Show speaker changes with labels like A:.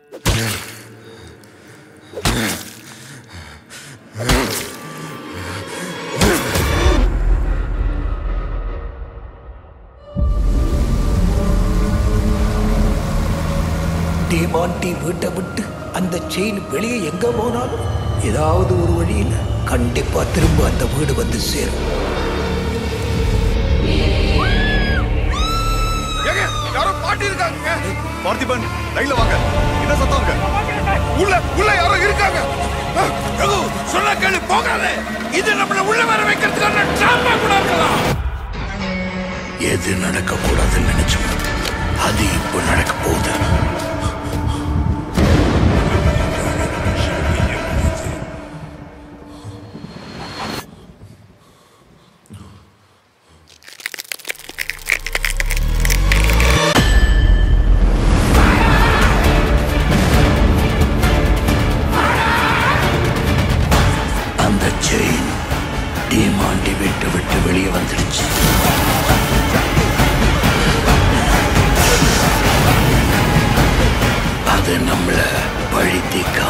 A: டீமான்டி வீட்டை விட்டு அந்த செயின் வெளியே எங்க போனாலும் ஏதாவது ஒரு வழியில் கண்டிப்பா திரும்ப அந்த வீடு வந்து சேரும்.
B: யாரோ பாட்டி இருக்காங்க. பார்த்திபன் லைன்ல வாங்க. என்ன சத்தம்ங்க? உள்ள யாரோ இருக்காங்க. சொன்ன கேளு போகாதே. இது நம்மள உள்ள வர வைக்கிறதுக்கான டிராமா கூட இருக்கலாம்.
A: எது நடக்க கூடாதுன்னு நினைச்சோம் அது இப்போ நடக்க போகுது. வெளியே வந்துடுச்சு. அது நம்மள பழி தீர்க்க